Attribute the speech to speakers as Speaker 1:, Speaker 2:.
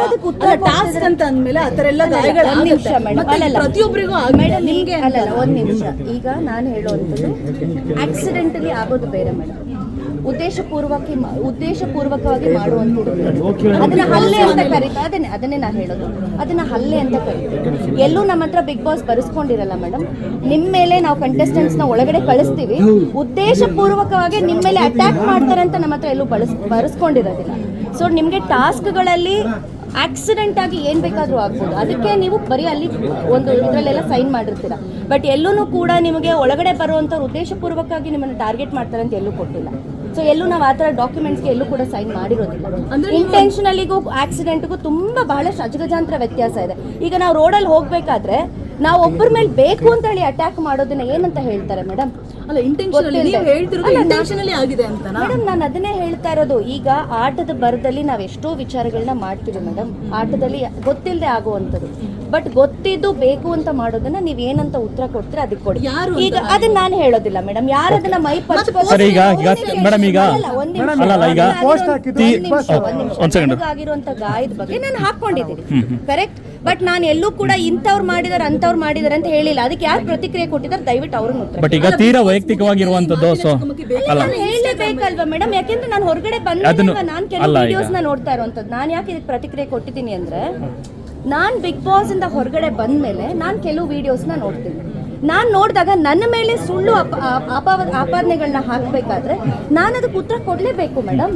Speaker 1: ಅದಕ್ಕೆ ಉತ್ತರ
Speaker 2: ಟಾಸ್ಕ್ ಅಂತ ಅಂದ್ಮೇಲೆ ಆತರ ಎಲ್ಲ ಗಾಯಗಳು
Speaker 1: ಒಂದ್ ನಿಮಿಷ ಮೇಡಮ್, ಅಲ್ಲಲ್ಲ
Speaker 2: ಪ್ರತಿಯೊಬ್ಬರಿಗೂ
Speaker 1: ಮೇಡಮ್ ನಿಮ್ಗೆ ಅಲ್ಲಲ್ಲ ಒಂದ್ ನಿಮಿಷ. ಈಗ ನಾನು ಹೇಳುವಂಥದ್ದು ಆಕ್ಸಿಡೆಂಟಲಿ ಆಗೋದು ಬೇರೆ ಮೇಡಮ್, ಉದ್ದೇಶಪೂರ್ವಕವಾಗಿ ಮಾಡುವಂಥದ್ದು ಅದನ್ನ ಹಲ್ಲೆ ಅಂತ ಕರೀತಾರೆ. ಅದನ್ನೇ ನಾನು ಹೇಳೋದು, ಅದನ್ನ ಹಲ್ಲೆ ಅಂತ ಕರೀತೀವಿ. ಎಲ್ಲೂ ನಮ್ಮ ಹತ್ರ ಬಿಗ್ ಬಾಸ್ ಬರೆಸ್ಕೊಂಡಿರಲ್ಲ ಮೇಡಮ್. ನಿಮ್ಮ ಮೇಲೆ ನಾವು ಕಂಟೆಸ್ಟೆಂಟ್ಸ್ ನ ಒಳಗಡೆ ಕಳಿಸ್ತೀವಿ, ಉದ್ದೇಶಪೂರ್ವಕವಾಗಿ ನಿಮ್ಮ ಮೇಲೆ ಅಟ್ಯಾಕ್ ಮಾಡ್ತಾರೆ ಅಂತ ನಮ್ಮ ಹತ್ರ ಎಲ್ಲೂ ಬರೆಸ್ಕೊಂಡಿರೋದಿಲ್ಲ. ಸೊ ನಿಮಗೆ ಟಾಸ್ಕ್ಗಳಲ್ಲಿ ಆಕ್ಸಿಡೆಂಟ್ ಆಗಿ ಏನು ಬೇಕಾದರೂ ಆಗ್ಬೋದು, ಅದಕ್ಕೆ ನೀವು ಬರೀ ಅಲ್ಲಿ ಒಂದು ಇದರಲ್ಲೆಲ್ಲ ಸೈನ್ ಮಾಡಿರ್ತೀರ. ಬಟ್ ಎಲ್ಲೂ ಕೂಡ ನಿಮಗೆ ಒಳಗಡೆ ಬರುವಂಥವ್ರು ಉದ್ದೇಶಪೂರ್ವಕವಾಗಿ ನಿಮ್ಮನ್ನು ಟಾರ್ಗೆಟ್ ಮಾಡ್ತಾರೆ ಅಂತ ಎಲ್ಲೂ ಕೊಟ್ಟಿಲ್ಲ. ಸೊ ಎಲ್ಲೂ ನಾವು ಆ ಥರ ಡಾಕ್ಯುಮೆಂಟ್ಸ್ಗೆ ಎಲ್ಲೂ ಕೂಡ ಸೈನ್ ಮಾಡಿರೋದಿಲ್ಲ. ಇಂಟೆನ್ಷನಲಿಗೂ ಆಕ್ಸಿಡೆಂಟ್ಗೂ ತುಂಬ ಬಹಳಷ್ಟು ಅಜಗಜಾಂತರ ವ್ಯತ್ಯಾಸ ಇದೆ. ಈಗ ನಾವು ರೋಡಲ್ಲಿ ಹೋಗ್ಬೇಕಾದ್ರೆ ನಾವು ಒಬ್ಬರ ಮೇಲೆ ಬೇಕು ಅಂತ ಹೇಳಿ ಅಟ್ಯಾಕ್ ಮಾಡೋದನ್ನ ಏನಂತ ಹೇಳ್ತಾರೆ ಮೇಡಮ್?
Speaker 2: ಅಲ್ಲ, ಇಂಟೆನ್ಷನಲಿ ಆಗಿದೆ ಅಂತ
Speaker 1: ಮೇಡಮ್, ನಾನು ಅದನ್ನೇ ಹೇಳ್ತಾ ಇರೋದು. ಈಗ ಆಟದ ಬರದಲ್ಲಿ ನಾವು ಎಷ್ಟೋ ವಿಚಾರಗಳನ್ನ ಮಾಡ್ತೀವಿ ಮೇಡಮ್, ಆಟದಲ್ಲಿ ಗೊತ್ತಿಲ್ಲದೆ ಆಗುವಂಥದ್ದು. ಬಟ್ ಗೊತ್ತಿದ್ದು ಬೇಕು ಅಂತ ಮಾಡೋದನ್ನ ನೀವ್ ಏನಂತ ಉತ್ತರ ಕೊಡ್ತೀರ ಅದಕ್ಕೆ ಕೊಡಿ. ಈಗ ಅದನ್ನ ನಾನು ಹೇಳೋದಿಲ್ಲ ಮೇಡಮ್, ಯಾರದನ್ನ ಮೈ ಆಗಿರುವಂತ ಗಾಯದ ಬಗ್ಗೆ ನಾನು ಹಾಕೊಂಡಿದ್ದೀನಿ, ಕರೆಕ್ಟ್. ಬಟ್ ನಾನು ಎಲ್ಲೂ ಕೂಡ ಇಂಥವ್ರು ಮಾಡಿದಾರೆ ಅಂತವ್ರು ಮಾಡಿದಾರೆ ಅಂತ ಹೇಳಿಲ್ಲ. ಅದಕ್ಕೆ ಯಾರು ಪ್ರತಿಕ್ರಿಯೆ ಕೊಟ್ಟಿದ್ದಾರೆ ದಯವಿಟ್ಟು ಅವ್ರನ್ನ ಉತ್ತರ.
Speaker 3: ಬಟ್ ಈಗ ತೀರಾ ವೈಯಕ್ತಿಕವಾಗಿರುವಂತದ್ದು
Speaker 1: ಹೇಳಲೇಬೇಕಲ್ವಾ ಮೇಡಮ್? ಯಾಕೆಂದ್ರೆ ನಾನು ಹೊರಗಡೆ ಬಂದಾಗ ನಾನು ಕೆಲವು ವಿಡಿಯೋಸ್ ನ ನೋಡ್ತಾ ಇರುವಂತದ್ದು. ನಾನು ಯಾಕೆ ಇದಕ್ಕೆ ಪ್ರತಿಕ್ರಿಯೆ ಕೊಟ್ಟಿದ್ದೀನಿ ಅಂದ್ರೆ, ನಾನು ಬಿಗ್ ಬಾಸ್ ಇಂದ ಹೊರಗಡೆ ಬಂದ ಮೇಲೆ ನಾನು ಕೆಲವು ವಿಡಿಯೋಸ್ನ ನೋಡ್ತೀನಿ. ನಾನು ನೋಡಿದಾಗ ನನ್ನ ಮೇಲೆ ಸುಳ್ಳು ಆಪಾದನೆಗಳನ್ನ ಹಾಕಬೇಕಾದ್ರೆ ನಾನು ಅದಕ್ಕೆ ಉತ್ತರ ಕೊಡಲೇಬೇಕು ಮೇಡಮ್.